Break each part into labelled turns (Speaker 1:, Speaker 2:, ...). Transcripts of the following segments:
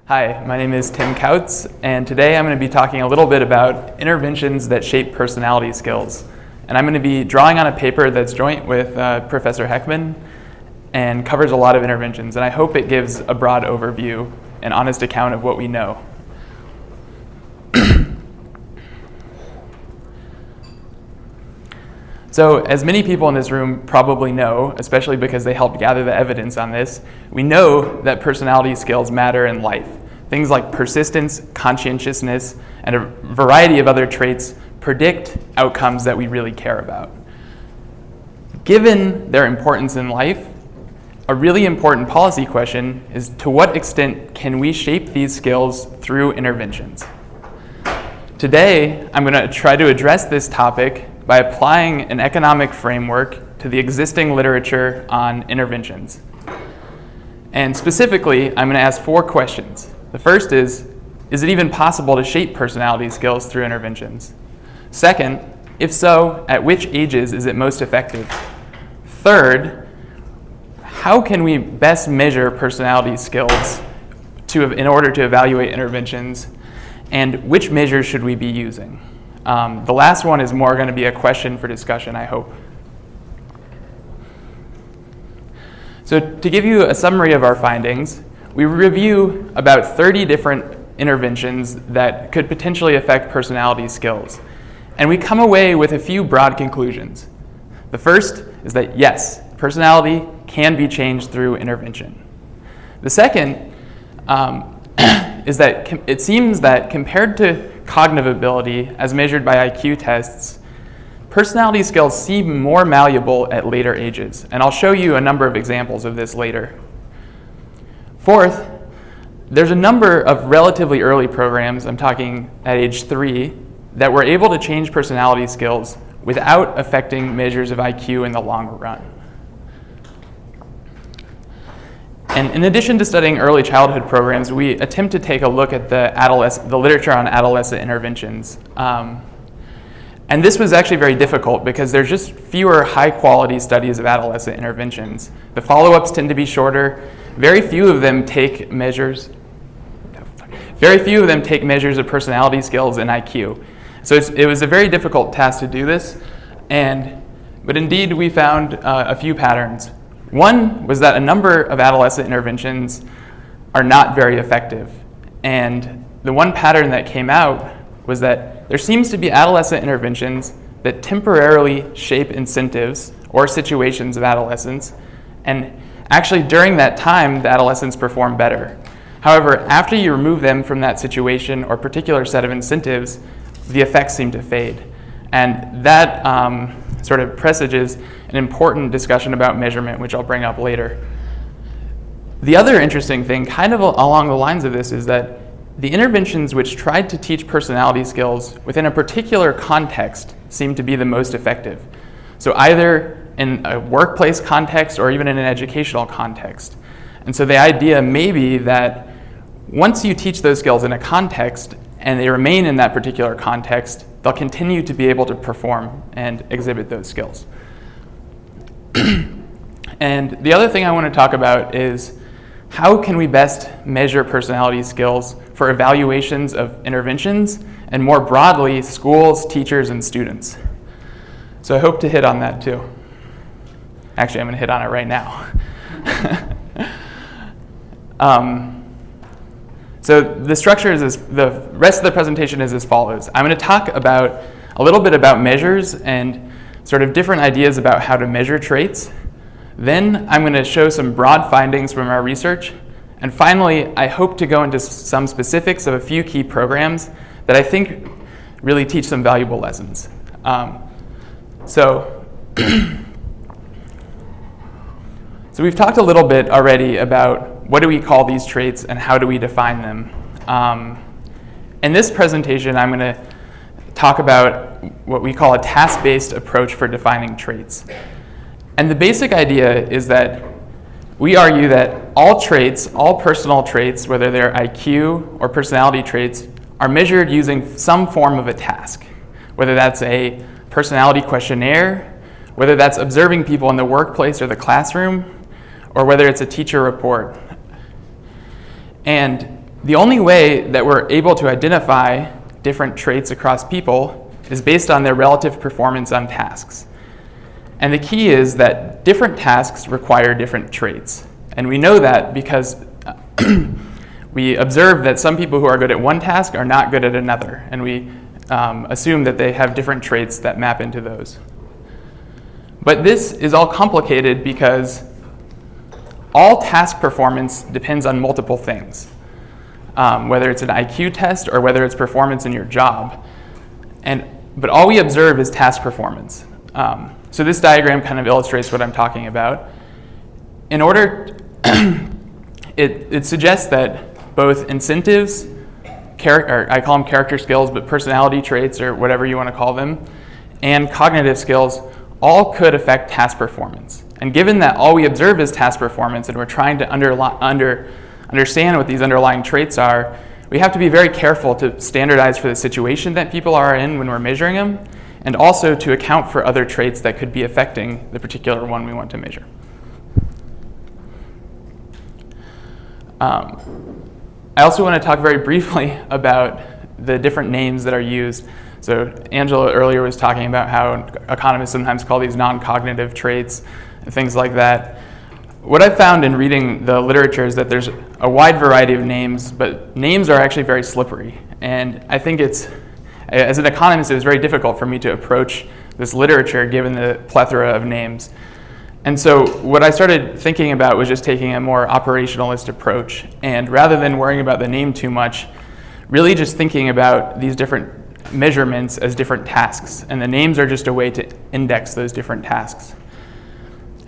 Speaker 1: Hi, my name is Tim Kautz, and today I'm going to be talking a little bit about interventions that shape personality skills. And I'm going to be drawing on a paper that's joint with Professor Heckman and covers a lot of interventions. And I hope it gives a broad overview, an honest account of what we know. So, as many people in this room probably know, especially because they helped gather the evidence on this, we know that personality skills matter in life. Things like persistence, conscientiousness, and a variety of other traits predict outcomes that we really care about. Given their importance in life, a really important policy question is to what extent can we shape these skills through interventions? Today, I'm going to try to address this topic by applying an economic framework to the existing literature on interventions. And specifically, I'm going to ask 4 questions. The first is it even possible to shape personality skills through interventions? Second, if so, at which ages is it most effective? Third, how can we best measure personality skills in order to evaluate interventions? And which measures should we be using? The last one is more going to be a question for discussion, I hope. So to give you a summary of our findings, we review about 30 different interventions that could potentially affect personality skills. And we come away with a few broad conclusions. The first is that yes, personality can be changed through intervention. The second is that it seems that compared to cognitive ability as measured by IQ tests, personality skills seem more malleable at later ages, and I'll show you a number of examples of this later. Fourth, there's a number of relatively early programs, I'm talking at age 3, that were able to change personality skills without affecting measures of IQ in the long run. And in addition to studying early childhood programs, we attempt to take a look at the literature on adolescent interventions. And this was actually very difficult because there's just fewer high-quality studies of adolescent interventions. The follow-ups tend to be shorter. Very few of them take measures of personality skills and IQ. So it was a very difficult task to do this. But indeed, we found a few patterns. One was that a number of adolescent interventions are not very effective. And the one pattern that came out was that there seems to be adolescent interventions that temporarily shape incentives or situations of adolescence. And actually, during that time, the adolescents perform better. However, after you remove them from that situation or particular set of incentives, the effects seem to fade. And that sort of presages an important discussion about measurement, which I'll bring up later. The other interesting thing, kind of along the lines of this, is that the interventions which tried to teach personality skills within a particular context seem to be the most effective. So either in a workplace context or even in an educational context. And so the idea may be that once you teach those skills in a context and they remain in that particular context, they'll continue to be able to perform and exhibit those skills. And the other thing I want to talk about is how can we best measure personality skills for evaluations of interventions and more broadly, schools, teachers, and students. So I hope to hit on that too. Actually, I'm going to hit on it right now. So the structure is the rest of the presentation is as follows. I'm going to talk about a little bit about measures and sort of different ideas about how to measure traits. Then I'm going to show some broad findings from our research. And finally, I hope to go into some specifics of a few key programs that I think really teach some valuable lessons. So we've talked a little bit already about what do we call these traits and how do we define them. In this presentation, I'm going to talk about what we call a task-based approach for defining traits. And the basic idea is that we argue that all traits, all personal traits, whether they're IQ or personality traits, are measured using some form of a task, whether that's a personality questionnaire, whether that's observing people in the workplace or the classroom, or whether it's a teacher report. And the only way that we're able to identify different traits across people is based on their relative performance on tasks. And the key is that different tasks require different traits. And we know that because we observe that some people who are good at one task are not good at another. And we assume that they have different traits that map into those. But this is all complicated because all task performance depends on multiple things, whether it's an IQ test or whether it's performance in your job. But all we observe is task performance. So this diagram kind of illustrates what I'm talking about. In order, it suggests that both incentives, I call them character skills, but personality traits or whatever you want to call them, and cognitive skills all could affect task performance. And given that all we observe is task performance and we're trying to understand what these underlying traits are, we have to be very careful to standardize for the situation that people are in when we're measuring them, and also to account for other traits that could be affecting the particular one we want to measure. I also want to talk very briefly about the different names that are used. So Angela earlier was talking about how economists sometimes call these non-cognitive traits and things like that. What I've found in reading the literature is that there's a wide variety of names, but names are actually very slippery. And I think as an economist, it was very difficult for me to approach this literature given the plethora of names. And so what I started thinking about was just taking a more operationalist approach. And rather than worrying about the name too much, really just thinking about these different measurements as different tasks. And the names are just a way to index those different tasks.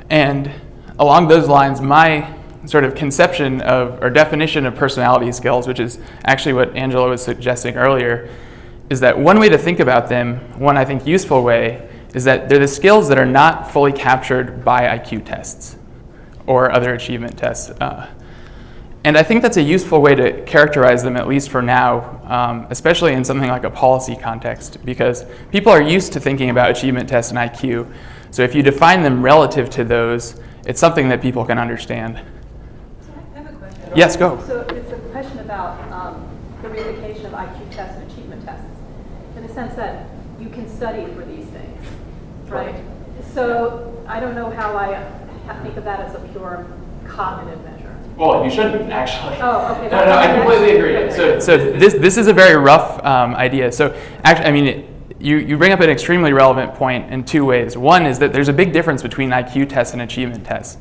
Speaker 1: And along those lines, my sort of conception of, or definition of personality skills, which is actually what Angela was suggesting earlier, is that one way to think about them, one I think useful way, is that they're the skills that are not fully captured by IQ tests or other achievement tests. And I think that's a useful way to characterize them, at least for now, especially in something like a policy context, because people are used to thinking about achievement tests and IQ. So if you define them relative to those, it's something that people can understand.
Speaker 2: So I have a question.
Speaker 1: Yes, go.
Speaker 2: So it's a question about the replication of IQ tests and achievement tests, in the sense that you can study for these things, right? So I don't know how I think of that as a pure cognitive measure.
Speaker 1: Well, you shouldn't actually.
Speaker 2: Oh, okay.
Speaker 1: No, I completely agree. So this is a very rough idea. So actually, I mean, you bring up an extremely relevant point in two ways. One is that there's a big difference between IQ tests and achievement tests.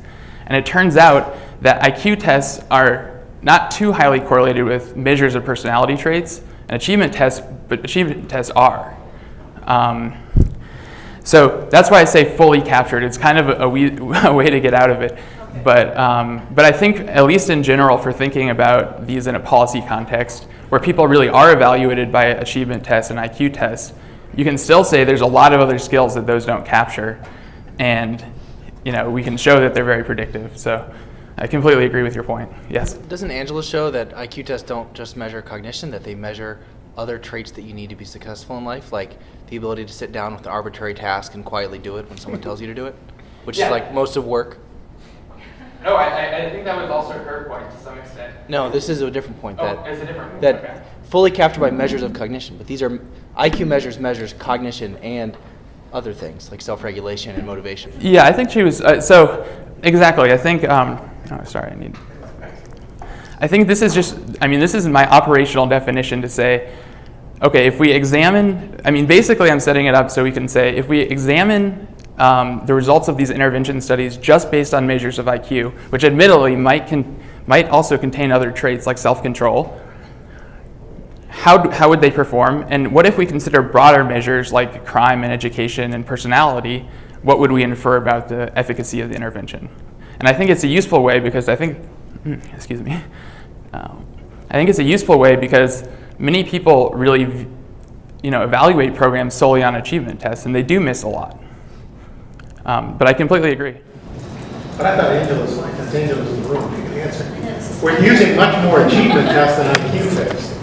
Speaker 1: And it turns out that IQ tests are not too highly correlated with measures of personality traits, and achievement tests are. So that's why I say fully captured. It's kind of a way to get out of it. Okay. But I think, at least in general, for thinking about these in a policy context, where people really are evaluated by achievement tests and IQ tests, you can still say there's a lot of other skills that those don't capture, and we can show that they're very predictive. So I completely agree with your point. Yes?
Speaker 3: Doesn't Angela show that IQ tests don't just measure cognition, that they measure other traits that you need to be successful in life, like the ability to sit down with an arbitrary task and quietly do it when someone tells you to do it, which is like most of work?
Speaker 1: No, I think that was also her point to some extent.
Speaker 3: No, this is a different point.
Speaker 1: It's a different point.
Speaker 3: That
Speaker 1: Okay.
Speaker 3: fully captured by measures of cognition, but these are IQ measures cognition and other things like self-regulation and motivation.
Speaker 1: Yeah, I think she was, so exactly, I think, I think this is this is my operational definition to say, okay, if we examine, basically I'm setting it up so we can say, if we examine the results of these intervention studies just based on measures of IQ, which admittedly might also contain other traits like self-control, how would they perform? And what if we consider broader measures like crime and education and personality? What would we infer about the efficacy of the intervention? And I think it's a useful way because I think it's a useful way because many people really, evaluate programs solely on achievement tests, and they do miss a lot. But I completely agree.
Speaker 4: But I thought Angela's line, since Angela's in the room, you can answer. We're using much more achievement tests than IQ tests.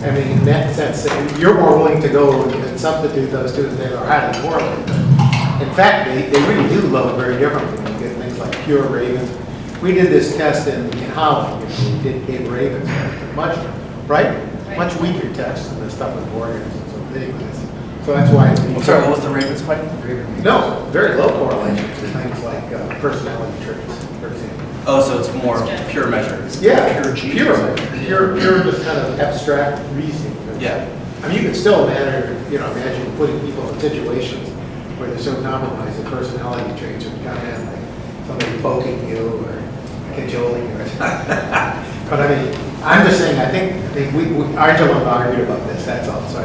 Speaker 4: In that sense, you're more willing to go and substitute those two as they are highly correlated. In fact, they really do load very differently when you get things like pure ravens. We did this test in Holland. We gave ravens much right? Much weaker tests than the stuff with organisms. So that's why.
Speaker 5: I'm sorry, what was the Ravens fight?
Speaker 4: No, very low correlation to things like personality traits, for example.
Speaker 5: Oh, so it's more pure measures.
Speaker 4: Yeah,
Speaker 5: Pure
Speaker 4: pure just kind of abstract reasoning.
Speaker 5: Yeah.
Speaker 4: I mean, you can still imagine putting people in situations where they're so compromised that personality traits would come in, like somebody poking you or cajoling you or something. But I mean, I'm just saying, I think Angela and I argued about this, that's all. So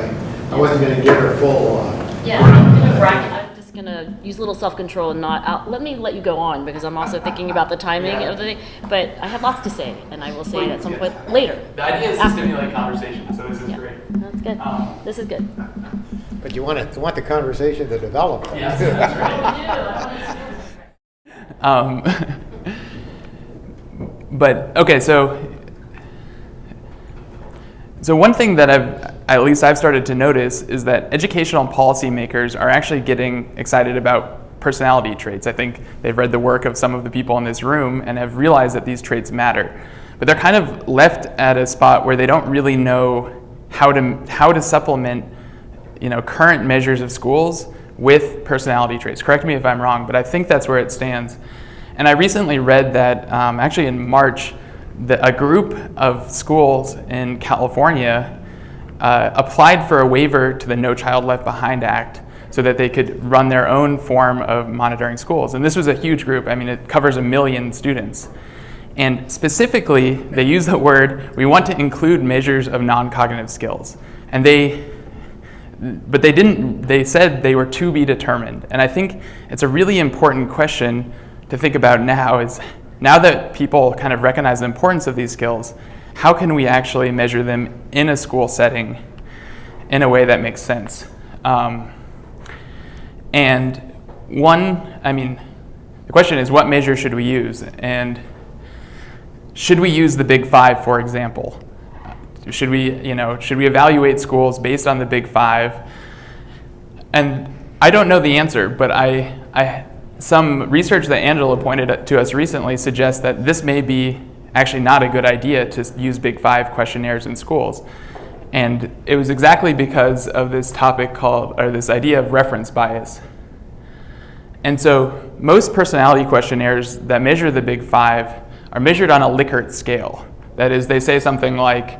Speaker 4: I wasn't going to give her full.
Speaker 6: Yeah, I'm just gonna use a little self-control and let me let you go on, because I'm also thinking about the timing of the thing. But I have lots to say, and I will say it at some point later.
Speaker 1: The idea is to stimulate conversation, so this is great.
Speaker 6: That's good. This is good.
Speaker 4: But you want the conversation to develop.
Speaker 1: Yes, that's right. But okay, so one thing that I've started to notice is that educational policymakers are actually getting excited about personality traits. I think they've read the work of some of the people in this room and have realized that these traits matter. But they're kind of left at a spot where they don't really know how to supplement, current measures of schools with personality traits. Correct me if I'm wrong, but I think that's where it stands. And I recently read that actually in March, a group of schools in California applied for a waiver to the No Child Left Behind Act so that they could run their own form of monitoring schools. And this was a huge group. I mean, it covers 1 million students. And specifically, they use the word, we want to include measures of non-cognitive skills. And they said they were to be determined. And I think it's a really important question to think about now that people kind of recognize the importance of these skills, how can we actually measure them in a school setting in a way that makes sense? The question is, what measure should we use? And should we use the Big Five, for example? Should we evaluate schools based on the Big Five? And I don't know the answer, but some research that Angela pointed to us recently suggests that this may be actually not a good idea to use Big Five questionnaires in schools. And it was exactly because of this this idea of reference bias. And so most personality questionnaires that measure the Big Five are measured on a Likert scale. That is, they say something like,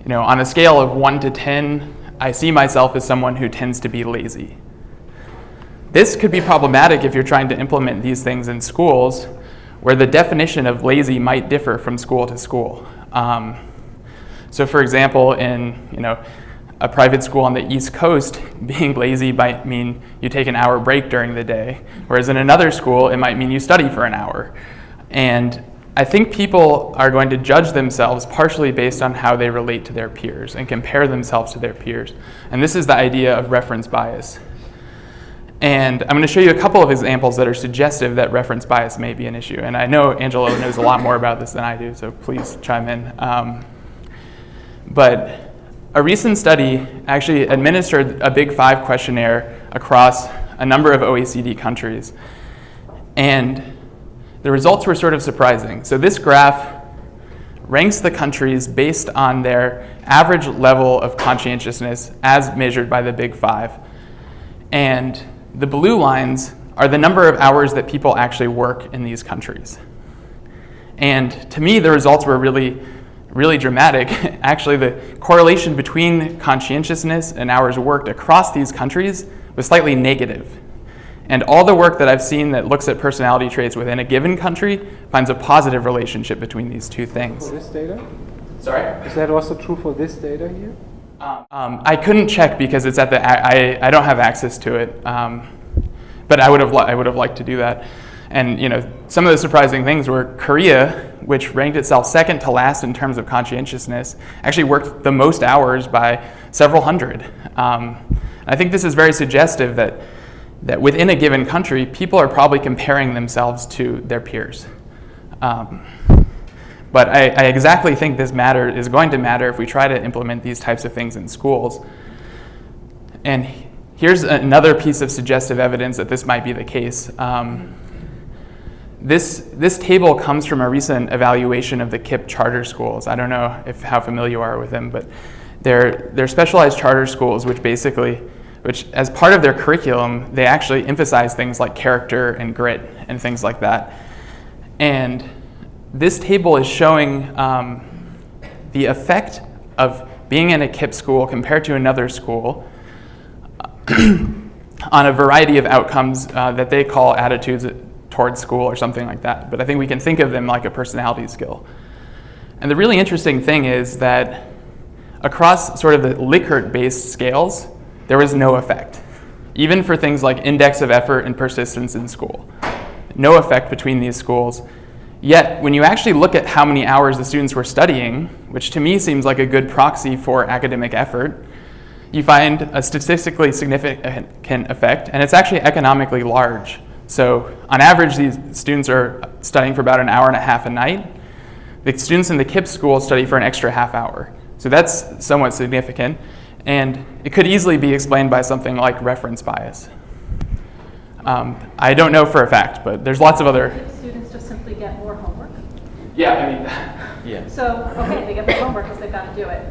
Speaker 1: on a scale of 1 to 10, I see myself as someone who tends to be lazy. This could be problematic if you're trying to implement these things in schools, where the definition of lazy might differ from school to school. So for example, in a private school on the East Coast, being lazy might mean you take an hour break during the day, whereas in another school, it might mean you study for an hour. And I think people are going to judge themselves partially based on how they relate to their peers and compare themselves to their peers. And this is the idea of reference bias. And I'm going to show you a couple of examples that are suggestive that reference bias may be an issue. And I know Angela knows a lot more about this than I do, so please chime in. But a recent study actually administered a Big Five questionnaire across a number of OECD countries. And the results were sort of surprising. So this graph ranks the countries based on their average level of conscientiousness as measured by the Big Five. And the blue lines are the number of hours that people actually work in these countries. And to me, the results were really, really dramatic. Actually, the correlation between conscientiousness and hours worked across these countries was slightly negative. And all the work that I've seen that looks at personality traits within a given country finds a positive relationship between these two things.
Speaker 7: For this data?
Speaker 1: Sorry?
Speaker 7: Is that also true for this data here?
Speaker 1: I couldn't check because it's at I don't have access to it, but I would have liked to do that. And some of the surprising things were Korea, which ranked itself second to last in terms of conscientiousness, actually worked the most hours by several hundred. I think this is very suggestive that within a given country, people are probably comparing themselves to their peers. But I exactly think this is going to matter if we try to implement these types of things in schools. And here's another piece of suggestive evidence that this might be the case. this table comes from a recent evaluation of the KIPP charter schools. I don't know how familiar you are with them, but they're specialized charter schools, which as part of their curriculum, they actually emphasize things like character and grit and things like that. And this table is showing the effect of being in a KIPP school compared to another school on a variety of outcomes that they call attitudes towards school or something like that. But I think we can think of them like a personality skill. And the really interesting thing is that across sort of the Likert-based scales, there was no effect, even for things like index of effort and persistence in school. No effect between these schools. Yet, when you actually look at how many hours the students were studying, which to me seems like a good proxy for academic effort, you find a statistically significant effect, and it's actually economically large. So on average, these students are studying for about an hour and a half a night. The students in the KIPP school study for an extra half hour. So that's somewhat significant, and it could easily be explained by something like reference bias. I don't know for a fact, but there's lots of other...
Speaker 2: Students just simply get more homework.
Speaker 1: Yeah, I mean...
Speaker 3: Yeah.
Speaker 2: So, okay, they get more homework because they've got to do it.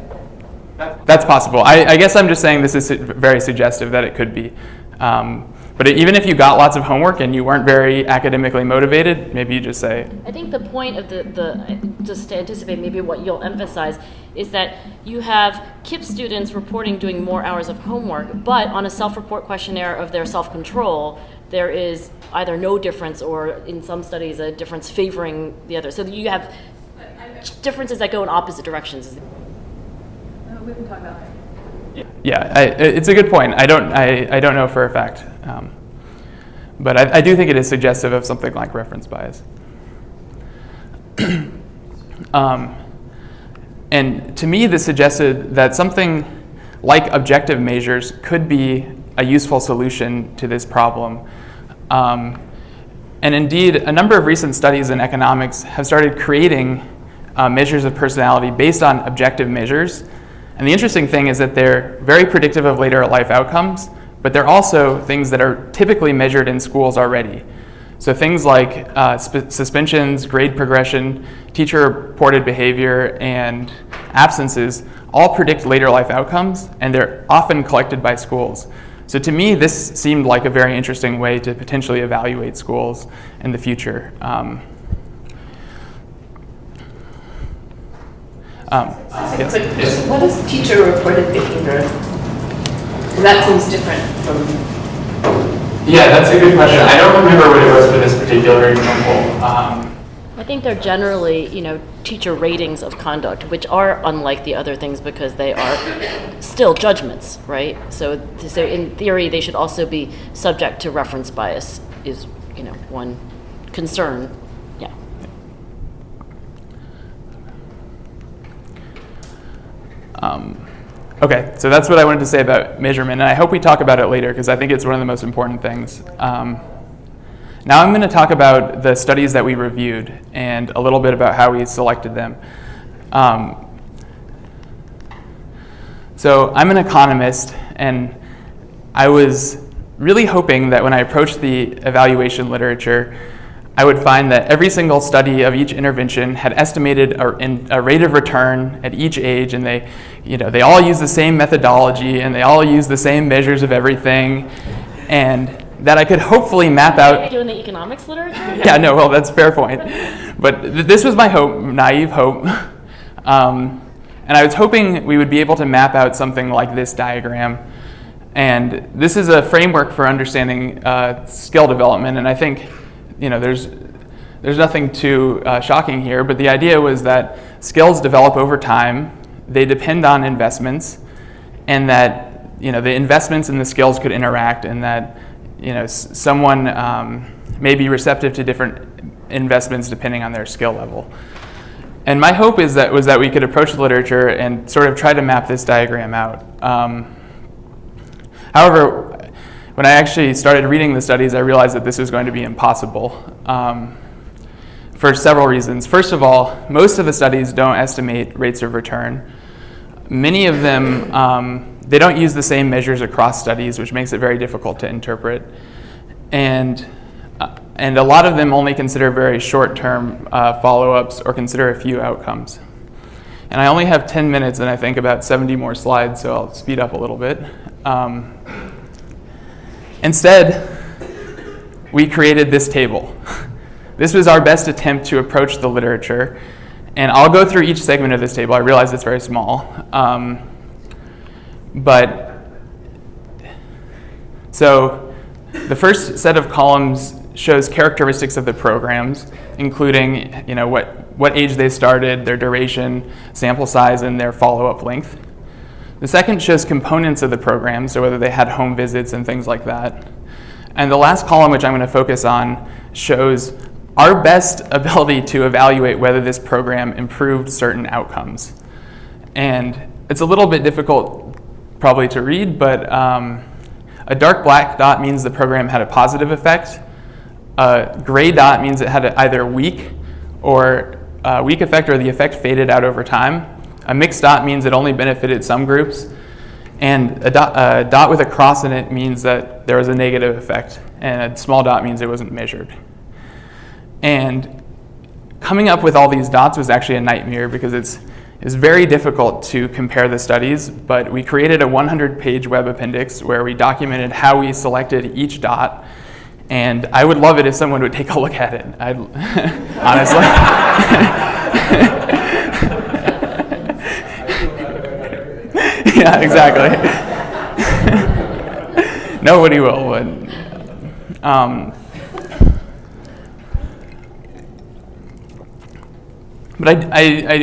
Speaker 1: That's possible. I guess I'm just saying this is very suggestive that it could be. But even if you got lots of homework and you weren't very academically motivated, maybe you just say...
Speaker 6: I think the point of just to anticipate maybe what you'll emphasize, is that you have KIPP students reporting doing more hours of homework, but on a self-report questionnaire of their self-control, there is either no difference or in some studies a difference favoring the other. So you have differences that go in opposite directions.
Speaker 2: We can talk about it.
Speaker 1: Yeah, it's a good point. I don't know for a fact. But I do think it is suggestive of something like reference bias. And to me, this suggested that something like objective measures could be a useful solution to this problem. And indeed, a number of recent studies in economics have started creating measures of personality based on objective measures. And the interesting thing is that they're very predictive of later life outcomes, but they're also things that are typically measured in schools already. So things like suspensions, grade progression, teacher-reported behavior, and absences all predict later life outcomes, and they're often collected by schools. So to me, this seemed like a very interesting way to potentially evaluate schools in the future. Yes.
Speaker 8: What is teacher-reported behavior? That seems different from...
Speaker 1: Yeah, that's a good question. I don't remember what it was for this particular example.
Speaker 6: I think they're generally, teacher ratings of conduct, which are unlike the other things because they are still judgments, right? So in theory, they should also be subject to reference bias is, one concern. Yeah.
Speaker 1: Okay, so that's what I wanted to say about measurement, and I hope we talk about it later because I think it's one of the most important things. Now I'm going to talk about the studies that we reviewed and a little bit about how we selected them. So I'm an economist, and I was really hoping that when I approached the evaluation literature, I would find that every single study of each intervention had estimated a rate of return at each age, and they all use the same methodology, and they all use the same measures of everything, and that I could hopefully map out.
Speaker 6: Are you doing the economics literature?
Speaker 1: Yeah, no, well, that's a fair point. But this was my hope, naive hope. And I was hoping we would be able to map out something like this diagram. And this is a framework for understanding skill development, and I think there's nothing too shocking here, but the idea was that skills develop over time, they depend on investments, and that the investments and the skills could interact, and that someone may be receptive to different investments depending on their skill level. And my hope was that we could approach the literature and sort of try to map this diagram out. However, when I actually started reading the studies, I realized that this was going to be impossible for several reasons. First of all, most of the studies don't estimate rates of return. Many of them, they don't use the same measures across studies, which makes it very difficult to interpret. And And a lot of them only consider very short-term follow-ups or consider a few outcomes. And I only have 10 minutes and I think about 70 more slides, so I'll speed up a little bit. Instead, we created this table. This was our best attempt to approach the literature. And I'll go through each segment of this table. I realize it's very small. So the first set of columns shows characteristics of the programs, including what age they started, their duration, sample size, and their follow-up length. The second shows components of the program, so whether they had home visits and things like that. And the last column, which I'm going to focus on, shows our best ability to evaluate whether this program improved certain outcomes. And it's a little bit difficult probably to read, but a dark black dot means the program had a positive effect. A gray dot means it had either weak effect or the effect faded out over time. A mixed dot means it only benefited some groups. And a dot with a cross in it means that there was a negative effect. And a small dot means it wasn't measured. And coming up with all these dots was actually a nightmare because it's very difficult to compare the studies, but we created a 100-page web appendix where we documented how we selected each dot, and I would love it if someone would take a look at it. Honestly. Yeah, exactly. Nobody will. But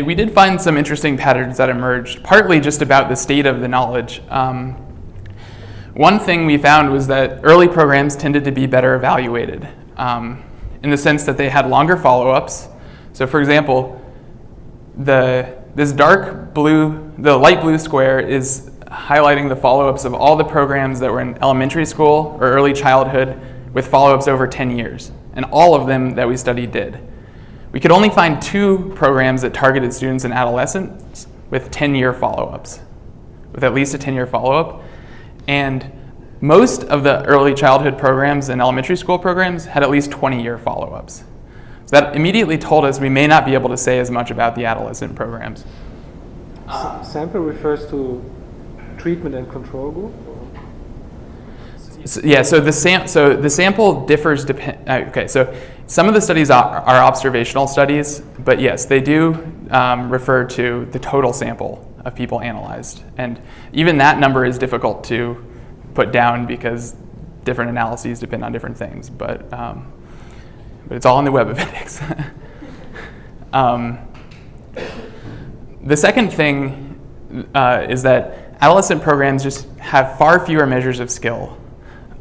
Speaker 1: we did find some interesting patterns that emerged, partly just about the state of the knowledge. One thing we found was that early programs tended to be better evaluated in the sense that they had longer follow-ups. So for example, this dark blue, the light blue square is highlighting the follow-ups of all the programs that were in elementary school or early childhood with follow-ups over 10 years. And all of them that we studied did. We could only find 2 programs that targeted students and adolescents with 10-year follow-ups, with at least a 10-year follow-up. And most of the early childhood programs and elementary school programs had at least 20-year follow-ups. So that immediately told us we may not be able to say as much about the adolescent programs.
Speaker 7: Sample refers to treatment and control group?
Speaker 1: So the sample differs. So some of the studies are observational studies, but yes, they do refer to the total sample of people analyzed, and even that number is difficult to put down because different analyses depend on different things. But it's all in the web appendix. The second thing is that adolescent programs just have far fewer measures of skill.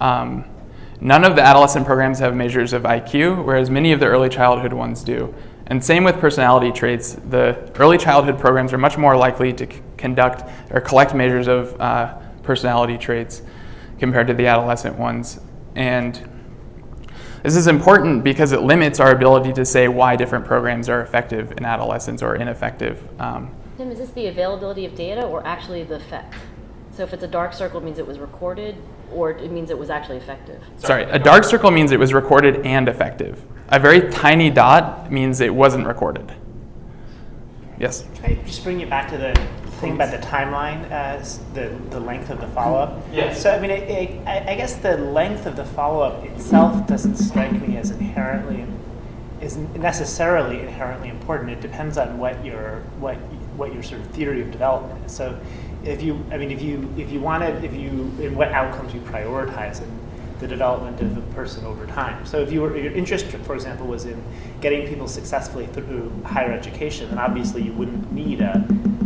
Speaker 1: None of the adolescent programs have measures of IQ, whereas many of the early childhood ones do. And same with personality traits. The early childhood programs are much more likely to conduct or collect measures of personality traits compared to the adolescent ones. And this is important because it limits our ability to say why different programs are effective in adolescents or ineffective.
Speaker 6: Tim, is this the availability of data or actually the effect? So if it's a dark circle, it means it was recorded, or it means it was actually effective?
Speaker 1: Sorry, a dark circle means it was recorded and effective. A very tiny dot means it wasn't recorded. Yes?
Speaker 9: Can I just bring you back to the thing about the timeline as the length of the follow-up?
Speaker 1: Yes.
Speaker 9: So, I mean, I guess the length of the follow-up itself doesn't strike me as necessarily inherently important. It depends on what your sort of theory of development is. So, in what outcomes you prioritize in the development of a person over time. So if your interest, for example, was in getting people successfully through higher education, then obviously you wouldn't need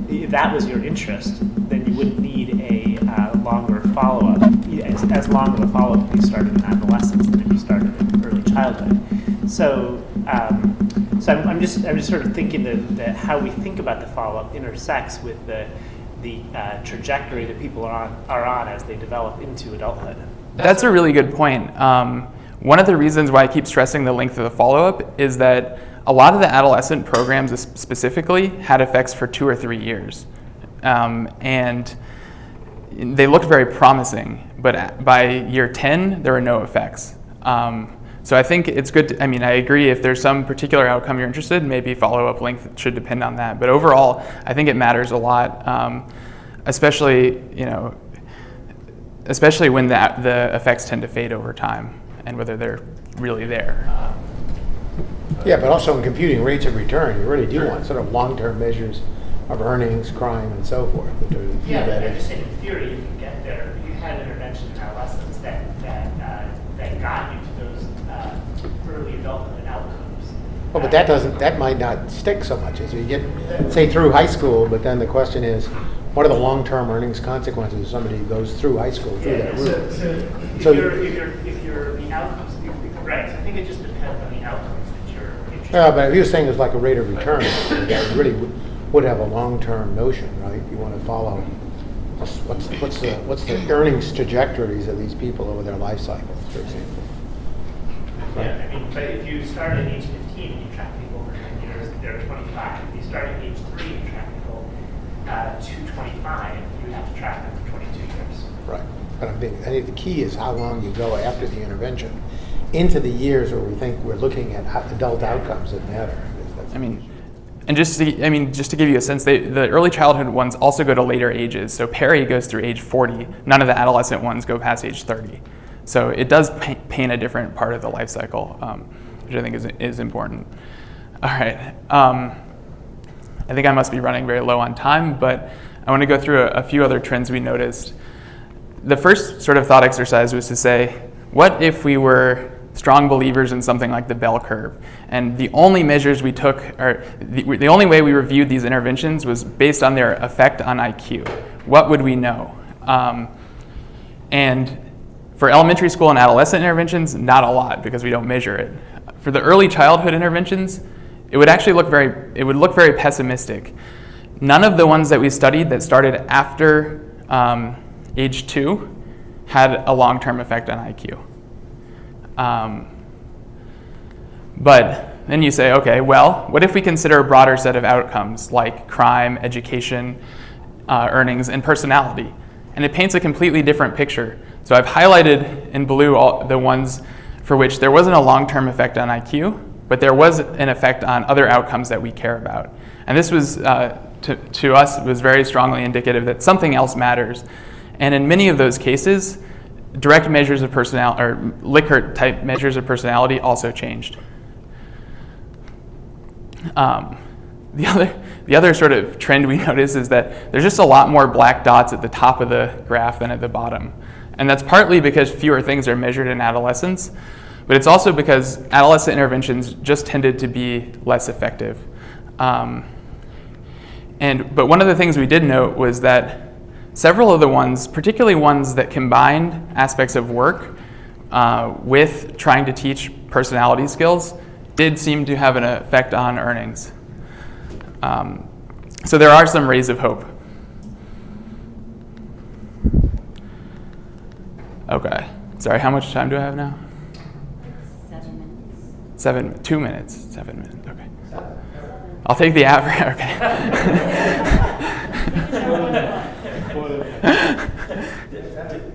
Speaker 9: if that was your interest, then you wouldn't need a longer follow-up, as long of a follow-up if you started in adolescence than if you started in early childhood. So I'm just sort of thinking that how we think about the follow-up intersects with the trajectory that people are on as they develop into adulthood.
Speaker 1: That's a really good point. One of the reasons why I keep stressing the length of the follow-up is that a lot of the adolescent programs specifically had effects for 2 or 3 years. And they looked very promising, but by year 10, there were no effects. So I think it's good I agree if there's some particular outcome you're interested in, maybe follow-up length should depend on that. But overall, I think it matters a lot, especially when the effects tend to fade over time and whether they're really there.
Speaker 4: Yeah, but also in computing rates of return, you really do want sort of long-term measures of earnings, crime, and so forth.
Speaker 9: Yeah, but I just say in theory, you can get there. You had intervention in adolescence that got you to those early adulthood outcomes.
Speaker 4: Well, but that might not stick so much as you get, say, through high school, but then the question is, what are the long-term earnings consequences if somebody goes through high school through that route?
Speaker 9: So if you're the outcomes, right, so I think it just depends on the outcomes that you're interested in.
Speaker 4: But if you're saying it's like a rate of return, that really would have a long-term notion, right? You want to follow what's the earnings trajectories of these people over their life cycles, for example.
Speaker 9: Yeah, but if you start at age 15 and you track people over 10 years, they're 25. If you start at age 3 and track people to 25, you have to track them for 22 years.
Speaker 4: Right. But I think the key is how long you go after the intervention into the years where we think we're looking at adult outcomes that matter.
Speaker 1: And just to give you a sense, the early childhood ones also go to later ages. So Perry goes through age 40. None of the adolescent ones go past age 30. So it does paint a different part of the life cycle, which I think is important. All right. I think I must be running very low on time, but I want to go through a few other trends we noticed. The first sort of thought exercise was to say, what if we were strong believers in something like the bell curve, and the only measures we took, or the only way we reviewed these interventions was based on their effect on IQ? What would we know? And for elementary school and adolescent interventions, not a lot because we don't measure it. For the early childhood interventions, it would actually look very pessimistic. None of the ones that we studied that started after age 2 had a long-term effect on IQ. But then you say, okay, well, what if we consider a broader set of outcomes like crime, education, earnings, and personality? And it paints a completely different picture. So I've highlighted in blue all the ones for which there wasn't a long-term effect on IQ, but there was an effect on other outcomes that we care about. And this was, to us, was very strongly indicative that something else matters. And in many of those cases, direct measures of personality, or Likert type measures of personality, also changed. The other sort of trend we notice is that there's just a lot more black dots at the top of the graph than at the bottom. And that's partly because fewer things are measured in adolescence, but it's also because adolescent interventions just tended to be less effective. But one of the things we did note was that several of the ones, particularly ones that combined aspects of work with trying to teach personality skills, did seem to have an effect on earnings. So there are some rays of hope. Okay. Sorry, how much time do I have now?
Speaker 6: 7 minutes.
Speaker 1: 2 minutes. 7 minutes. Okay. I'll take the average.
Speaker 10: Okay.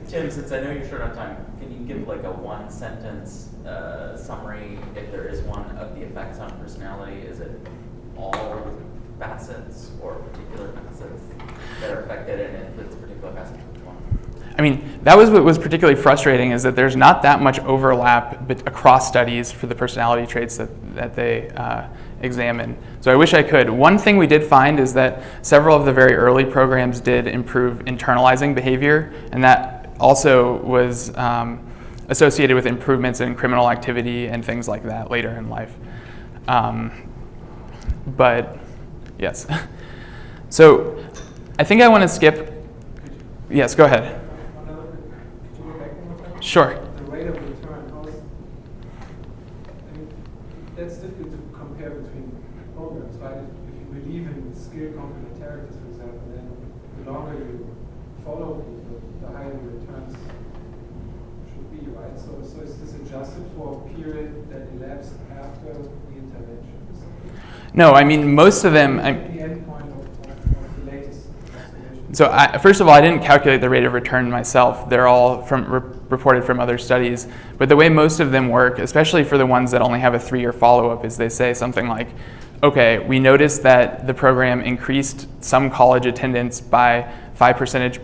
Speaker 10: Tim, since I know you're short on time, can you give like a one-sentence summary, if there is one, of the effects on personality? Is it all facets or particular facets that are affected, and if it's particular facets, which one?
Speaker 1: I mean, that was what was particularly frustrating, is that there's not that much overlap across studies for the personality traits that they examine. So I wish I could. One thing we did find is that several of the very early programs did improve internalizing behavior, and that also was associated with improvements in criminal activity and things like that later in life. But yes. So I think I want to skip. Yes, go ahead. Sure.
Speaker 7: The rate of return, that's difficult to compare between programs, right? If you believe in skill complementarities, for example, then the longer you follow people, the higher the returns should be, right? So is this adjusted for a period that elapsed after the intervention?
Speaker 1: No, I mean, most of them.
Speaker 7: The end point of the latest observation.
Speaker 1: So first of all, I didn't calculate the rate of return myself. They're all reported from other studies. But the way most of them work, especially for the ones that only have a 3-year follow-up, is they say something like, okay, we noticed that the program increased some college attendance by 5 percentage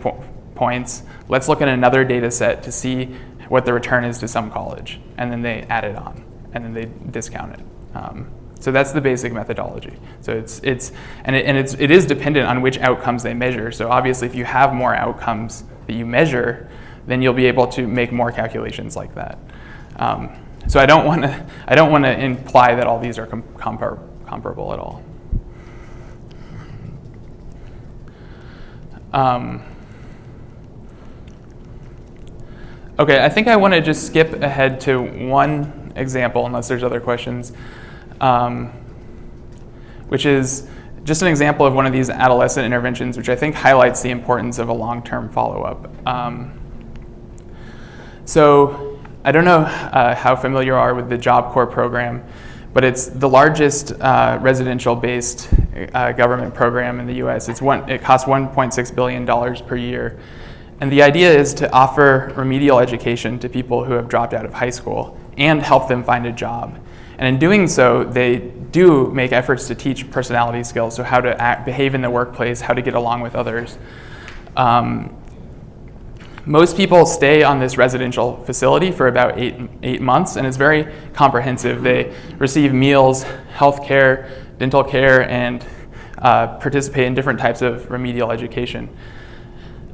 Speaker 1: points. Let's look at another data set to see what the return is to some college. And then they add it on, and then they discount it. So that's the basic methodology. So it is dependent on which outcomes they measure. So obviously, if you have more outcomes that you measure, then you'll be able to make more calculations like that. So I don't want to imply that all these are comparable at all. Okay, I think I want to just skip ahead to one example, unless there's other questions. Which is just an example of one of these adolescent interventions, which I think highlights the importance of a long-term follow-up. So I don't know how familiar you are with the Job Corps program, but it's the largest residential-based government program in the US. It costs $1.6 billion per year. And the idea is to offer remedial education to people who have dropped out of high school and help them find a job. And in doing so, they do make efforts to teach personality skills, so how to behave in the workplace, how to get along with others. Most people stay on this residential facility for about eight months, and it's very comprehensive. They receive meals, health care, dental care, and participate in different types of remedial education.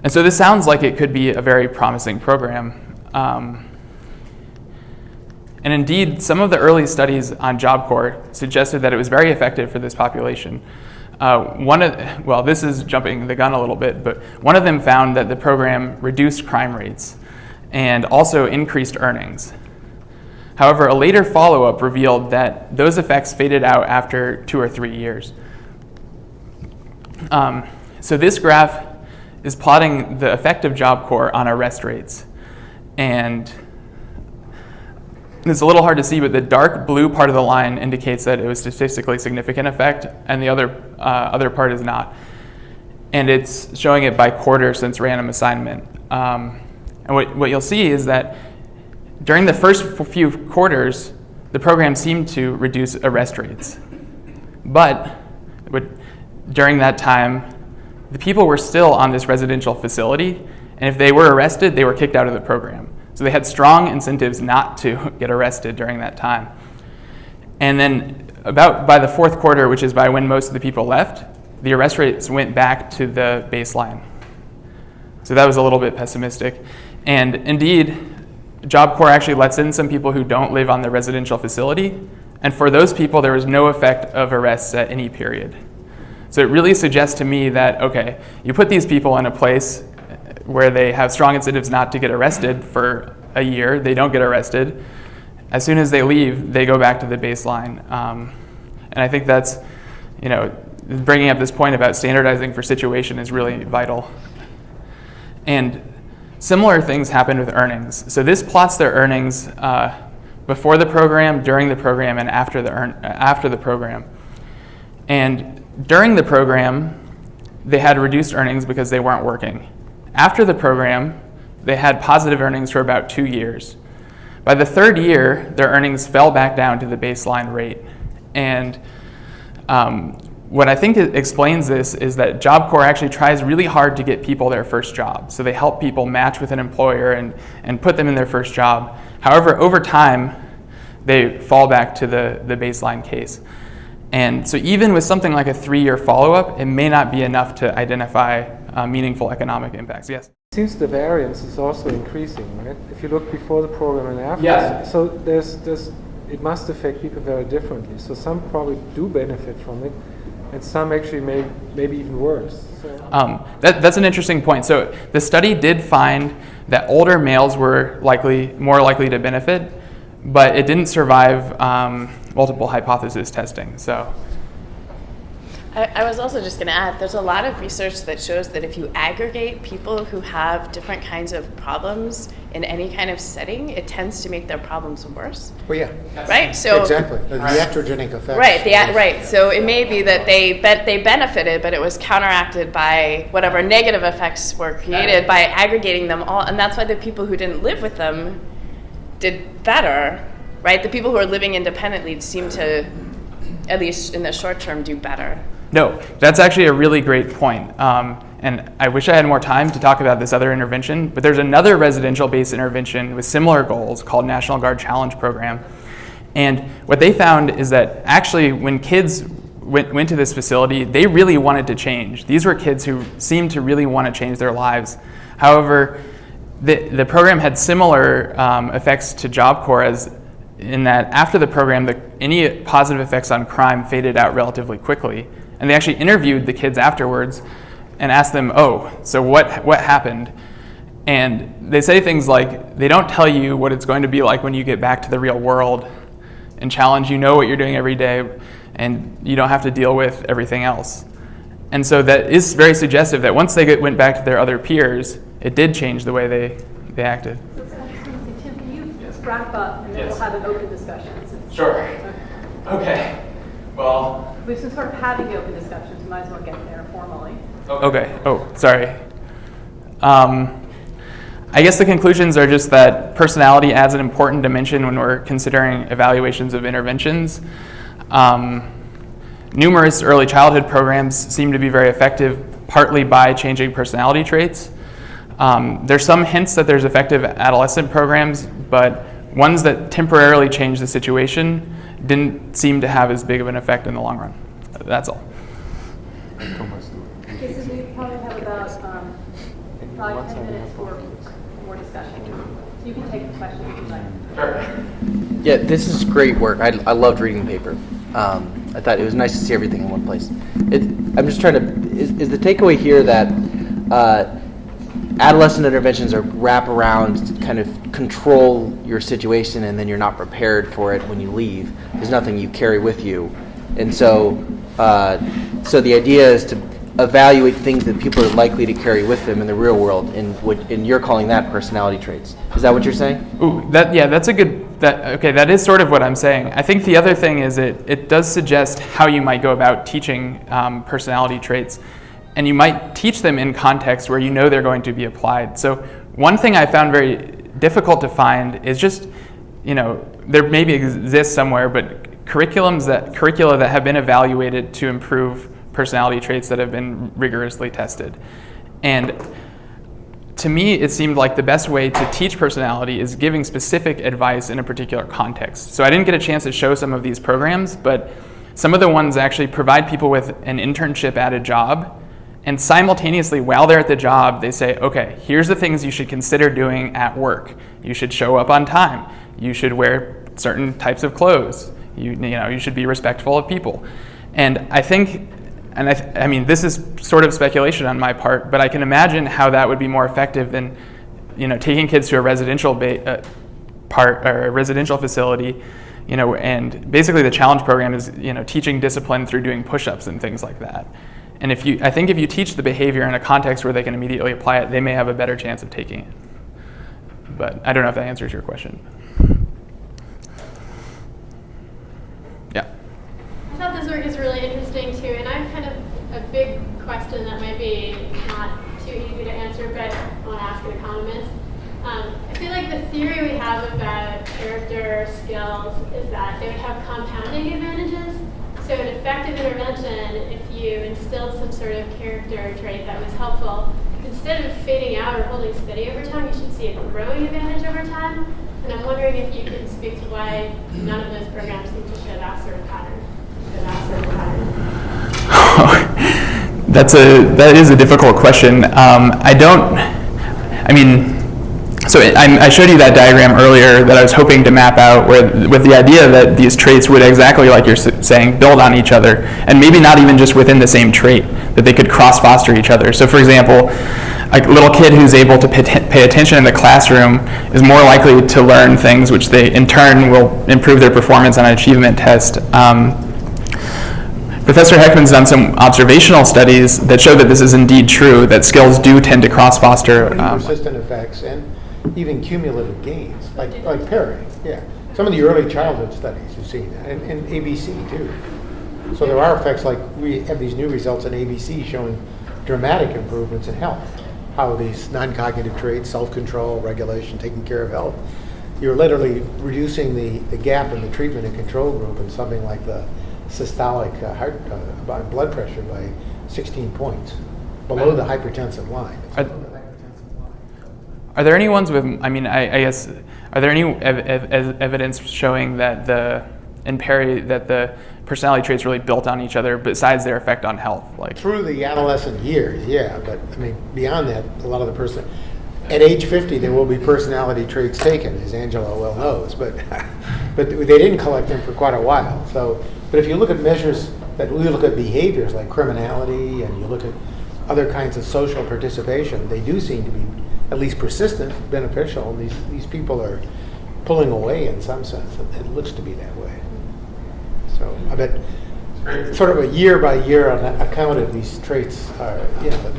Speaker 1: And so this sounds like it could be a very promising program. And indeed, some of the early studies on Job Corps suggested that it was very effective for this population. This is jumping the gun a little bit, but one of them found that the program reduced crime rates and also increased earnings. However, a later follow-up revealed that those effects faded out after 2 or 3 years. So this graph is plotting the effect of Job Corps on arrest rates. And it's a little hard to see, but the dark blue part of the line indicates that it was statistically significant effect, and the other part is not. And it's showing it by quarter since random assignment. And what you'll see is that during the first few quarters, the program seemed to reduce arrest rates. But during that time, the people were still on this residential facility, and if they were arrested, they were kicked out of the program. So they had strong incentives not to get arrested during that time. And then about by the 4th quarter, which is by when most of the people left, the arrest rates went back to the baseline. So that was a little bit pessimistic. And indeed, Job Corps actually lets in some people who don't live on the residential facility. And for those people, there was no effect of arrests at any period. So it really suggests to me that, okay, you put these people in a place where they have strong incentives not to get arrested for a year, they don't get arrested. As soon as they leave, they go back to the baseline. And I think that's, bringing up this point about standardizing for situation is really vital. And similar things happen with earnings. So this plots their earnings before the program, during the program, and after the program. And during the program, they had reduced earnings because they weren't working. After the program, they had positive earnings for about 2 years. By the 3rd year, their earnings fell back down to the baseline rate. And what I think explains this is that Job Corps actually tries really hard to get people their first job. So they help people match with an employer and put them in their first job. However, over time, they fall back to the baseline case. And so even with something like a 3-year follow-up, it may not be enough to identify meaningful economic impacts. Yes?
Speaker 7: It seems the variance is also increasing, right? If you look before the program and after,
Speaker 1: Yes.
Speaker 7: so it must affect people very differently. So some probably do benefit from it, and some actually maybe even worse. So.
Speaker 1: That's an interesting point. So the study did find that older males were more likely to benefit, but it didn't survive multiple hypothesis testing. So
Speaker 8: I was also just going to add, there's a lot of research that shows that if you aggregate people who have different kinds of problems in any kind of setting, it tends to make their problems worse.
Speaker 4: Well, yeah.
Speaker 8: Right? So
Speaker 4: Exactly. The iatrogenic effect.
Speaker 8: Right, right. So it may be that they benefited, but it was counteracted by whatever negative effects were created by aggregating them all, and that's why the people who didn't live with them did better, right? The people who are living independently seem to, at least in the short term, do better.
Speaker 1: No, that's actually a really great point. And I wish I had more time to talk about this other intervention, but there's another residential-based intervention with similar goals called National Guard Challenge Program. And what they found is that actually when kids went to this facility, they really wanted to change. These were kids who seemed to really want to change their lives. However, the program had similar effects to Job Corps, as in that after the program, any positive effects on crime faded out relatively quickly. And they actually interviewed the kids afterwards and asked them, oh, so what happened? And they say things like, they don't tell you what it's going to be like when you get back to the real world and challenge, you know what you're doing every day, and you don't have to deal with everything else. And so that is very suggestive that once they went back to their other peers, it did change the way they acted.
Speaker 2: So, Tim, can you just wrap up, and then we'll have an open discussion?
Speaker 1: Sure. Okay. Well,
Speaker 2: we've been sort of having the open discussions. We might as well get there formally.
Speaker 1: Okay. Oh, sorry. I guess the conclusions are just that personality adds an important dimension when we're considering evaluations of interventions. Numerous early childhood programs seem to be very effective, partly by changing personality traits. There's some hints that there's effective adolescent programs, but ones that temporarily change the situation didn't seem to have as big of an effect in the long run. That's all.
Speaker 2: Okay, so we probably have about 5-10 minutes for more discussion. So you can take the questions if you'd like.
Speaker 1: Sure.
Speaker 3: Yeah, this is great work. I loved reading the paper. I thought it was nice to see everything in one place. I'm just trying to, is the takeaway here that adolescent interventions are wrap around to kind of control your situation, and then you're not prepared for it when you leave. There's nothing you carry with you. And so the idea is to evaluate things that people are likely to carry with them in the real world, and you're calling that personality traits. Is that what you're saying?
Speaker 1: Ooh, that's a good, that is sort of what I'm saying. I think the other thing is it does suggest how you might go about teaching personality traits, and you might teach them in context where you know they're going to be applied. So one thing I found very difficult to find is just, there maybe exists somewhere, but curricula that have been evaluated to improve personality traits that have been rigorously tested. And to me, it seemed like the best way to teach personality is giving specific advice in a particular context. So I didn't get a chance to show some of these programs, but some of the ones actually provide people with an internship at a job, and simultaneously, while they're at the job, they say, okay, here's the things you should consider doing at work. You should show up on time. You should wear certain types of clothes. You should be respectful of people. And I think, I mean, this is sort of speculation on my part, but I can imagine how that would be more effective than, taking kids to a residential a residential facility, and basically the challenge program is, teaching discipline through doing push-ups and things like that. And I think if you teach the behavior in a context where they can immediately apply it, they may have a better chance of taking it. But I don't know if that answers your question. Yeah.
Speaker 11: I thought this work is really interesting too, and I have kind of a big question that might be not too easy to answer, but I want to ask an economist. I feel like the theory we have about character skills is that they would have compounding advantages. So an effective intervention, if you instilled some sort of character trait that was helpful, instead of fading out or holding steady over time, you should see a growing advantage over time. And I'm wondering if you can speak to why none of those programs seem to show that sort of pattern.
Speaker 1: That is a difficult question. So I showed you that diagram earlier that I was hoping to map out with the idea that these traits would exactly like you're saying, build on each other, and maybe not even just within the same trait, that they could cross-foster each other. So for example, a little kid who's able to pay attention in the classroom is more likely to learn things which they in turn will improve their performance on an achievement test. Professor Heckman's done some observational studies that show that this is indeed true, that skills do tend to cross-foster.
Speaker 4: Persistent effects and even cumulative gains, like pairing, yeah. Some of the early childhood studies you've seen that, and ABC too. So there are effects, like we have these new results in ABC showing dramatic improvements in health. How these non-cognitive traits, self-control, regulation, taking care of health, you're literally reducing the gap in the treatment and control group in something like the systolic blood pressure by 16 points, below the hypertensive line.
Speaker 1: Are there any ones with, I mean, I guess, are there any evidence showing that the personality traits really built on each other besides their effect on health? Like
Speaker 4: through the adolescent years, yeah, but I mean, beyond that, a lot of the person, at age 50, there will be personality traits taken, as Angela well knows, but they didn't collect them for quite a while. So, but if you look at measures that we look at behaviors like criminality, and you look at other kinds of social participation, they do seem to be at least persistent, beneficial. These people are pulling away in some sense. It looks to be that way. So I bet sort of a year by year on account of these traits are,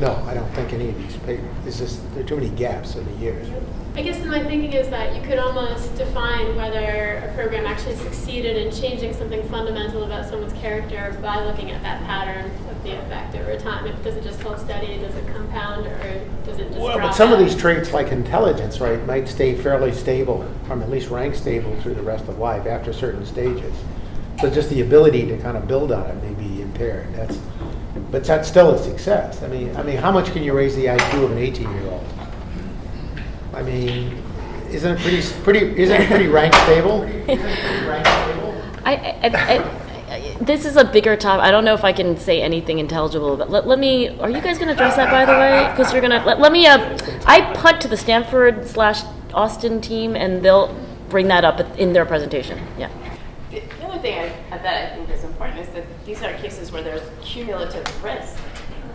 Speaker 4: no, I don't think any of these papers, there are too many gaps in the years.
Speaker 11: I guess my thinking is that you could almost define whether a program actually succeeded in changing something fundamental about someone's character by looking at that pattern of the effect over time. Does it just hold steady? Does it compound? Or does it just drop
Speaker 4: But some of
Speaker 11: out?
Speaker 4: these traits, like intelligence, right, might stay fairly stable, or at least rank stable through the rest of life after certain stages. So just the ability to kind of build on it may be impaired. But that's still a success. I mean, how much can you raise the IQ of an 18-year-old? I mean, isn't it pretty rank stable?
Speaker 6: This is a bigger topic. I don't know if I can say anything intelligible, but let me. Are you guys going to address that, by the way? Because you're going to let me. I punt to the Stanford/Austin team, and they'll bring that up in their presentation. Yeah.
Speaker 8: The other thing that I think is important is that these are cases where there's cumulative risk,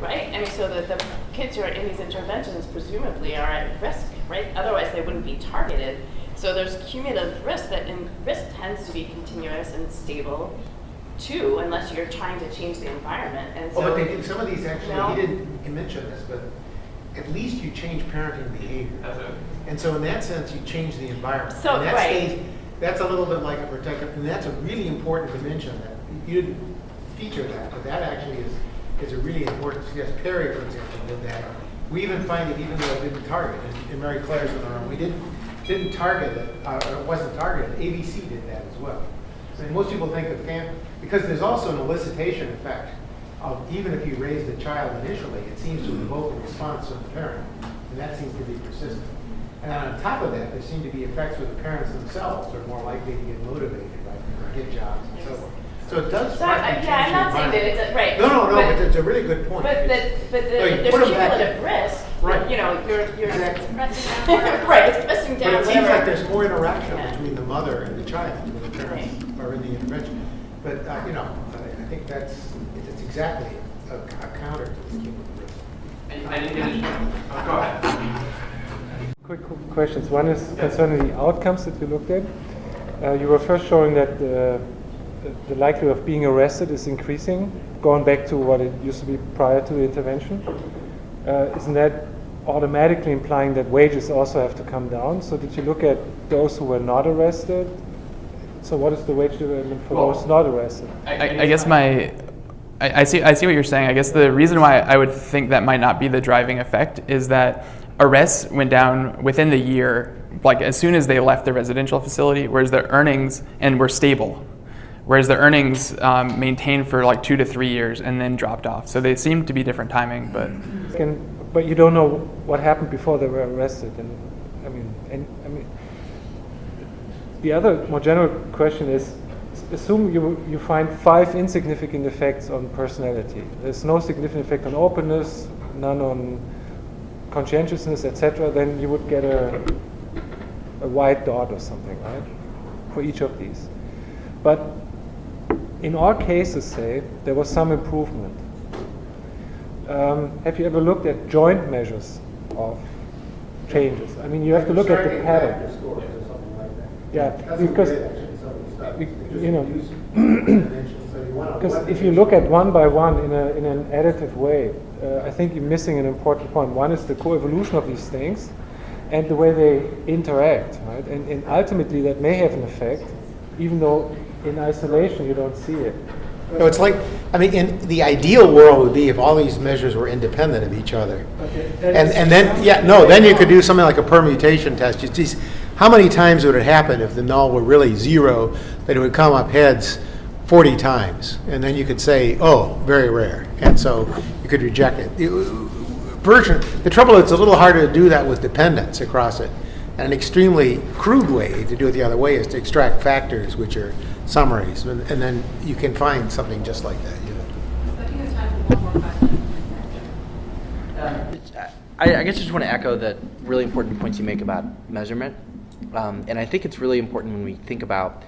Speaker 8: right? I mean, so that the kids who are in these interventions presumably are at risk, right? Otherwise, they wouldn't be targeted. So there's cumulative risk and risk tends to be continuous and stable, too, unless you're trying to change the environment. And so,
Speaker 4: but they did, some of these actually, he didn't mention this, but at least you change parenting behavior. And so in that sense, you change the environment.
Speaker 8: So,
Speaker 4: and that
Speaker 8: right.
Speaker 4: stays, that's a little bit like a protective, and that's a really important dimension that you didn't feature that, but that actually is a really important. Yes, Perry, for example, did that. We even find it, even though it didn't target, and Mary Claire's in the room, we didn't target it, or it wasn't targeted. ABC did that as well. So most people think of because there's also an elicitation effect of even if you raise the child initially, it seems to evoke a response from the parent, and that seems to be persistent. And on top of that, there seem to be effects where the parents themselves are more likely to get motivated, right, or get jobs and so on. So it does.
Speaker 8: So I'm not saying that it's right.
Speaker 4: No, but it's a really good point.
Speaker 8: But if there's cumulative risk,
Speaker 4: right?
Speaker 8: You're
Speaker 4: exactly.
Speaker 11: Pressing down.
Speaker 8: right. It's pressing down.
Speaker 4: But it seems
Speaker 8: whatever.
Speaker 4: like there's more interaction between the mother and the child when the parents are in the intervention. But I think it's exactly a counter to this cumulative risk.
Speaker 10: Go ahead.
Speaker 7: Quick questions. One is concerning the outcomes that you looked at. You were first showing that the likelihood of being arrested is increasing, going back to what it used to be prior to the intervention. Isn't that automatically implying that wages also have to come down? So did you look at those who were not arrested? So what is the wage development for those not arrested?
Speaker 1: I guess I see what you're saying. I guess the reason why I would think that might not be the driving effect is that arrests went down within the year, like as soon as they left the residential facility, whereas the earnings were stable. Whereas the earnings maintained for like 2 to 3 years and then dropped off. So they seem to be different timing,
Speaker 7: But you don't know what happened before they were arrested. And I mean, the other more general question is: assume you find 5 insignificant effects on personality. There's no significant effect on openness, none on conscientiousness, etc. Then you would get a white dot or something, right? For each of these. But in all cases, say, there was some improvement. Have you ever looked at joint measures of changes? I mean, you have to look at the pattern. Yeah, because you know, because if you look at one by one in an additive way, I think you're missing an important point. One is the coevolution of these things and the way they interact, right? And ultimately that may have an effect, even though in isolation you don't see it.
Speaker 4: No, it's like, I mean, in the ideal world would be if all these measures were independent of each other.
Speaker 7: Okay.
Speaker 4: And then, then you could do something like a permutation test. You see, how many times would it happen if the null were really 0, that it would come up heads 40 times? And then you could say, oh, very rare. And so you could reject it. The trouble is it's a little harder to do that with dependence across it. And an extremely crude way to do it the other way is to extract factors, which are summaries, and then you can find something just like that.
Speaker 2: I think it's time for one more question.
Speaker 3: I guess I just want to echo the really important points you make about measurement. And I think it's really important when we think about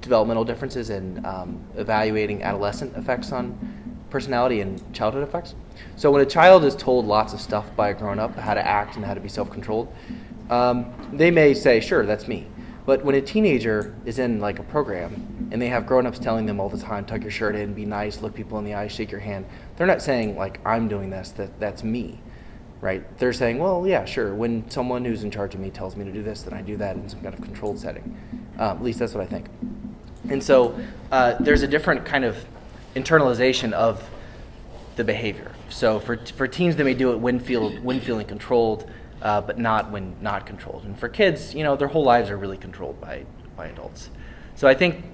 Speaker 3: developmental differences and evaluating adolescent effects on personality and childhood effects. So when a child is told lots of stuff by a grown-up, how to act and how to be self-controlled, they may say, sure, that's me. But when a teenager is in like a program and they have grown-ups telling them all the time, tuck your shirt in, be nice, look people in the eye, shake your hand, they're not saying like, I'm doing this, that's me, right? They're saying, well, yeah, sure. When someone who's in charge of me tells me to do this, then I do that in some kind of controlled setting. At least that's what I think. And so there's a different kind of internalization of the behavior. So for teens, they may do it when feeling controlled, but not when not controlled. And for kids, their whole lives are really controlled by adults. So I think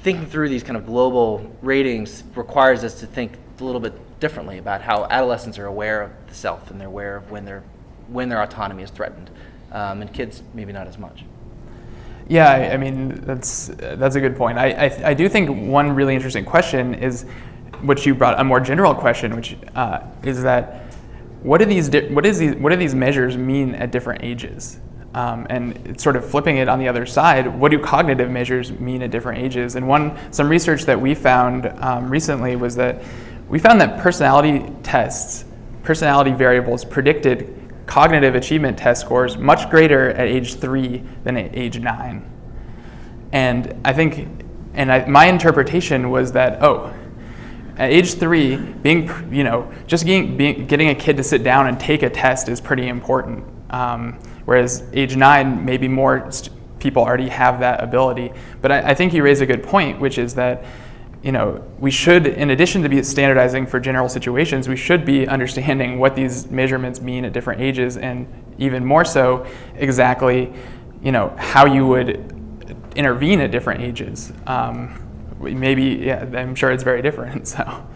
Speaker 3: thinking through these kind of global ratings requires us to think a little bit differently about how adolescents are aware of the self and they're aware of when their autonomy is threatened, and kids maybe not as much.
Speaker 1: Yeah, I mean that's a good point. I do think one really interesting question is, which you brought, a more general question, which is that what do these measures mean at different ages? And it's sort of flipping it on the other side. What do cognitive measures mean at different ages? And some research that we found recently was that we found that personality variables predicted cognitive achievement test scores much greater at age 3 than at age 9. And I think, my interpretation was that, at age 3, getting a kid to sit down and take a test is pretty important. Whereas age 9, maybe more people already have that ability. But I think you raise a good point, which is that, we should, in addition to be standardizing for general situations, we should be understanding what these measurements mean at different ages, and even more so, exactly, how you would intervene at different ages. I'm sure it's very different. So.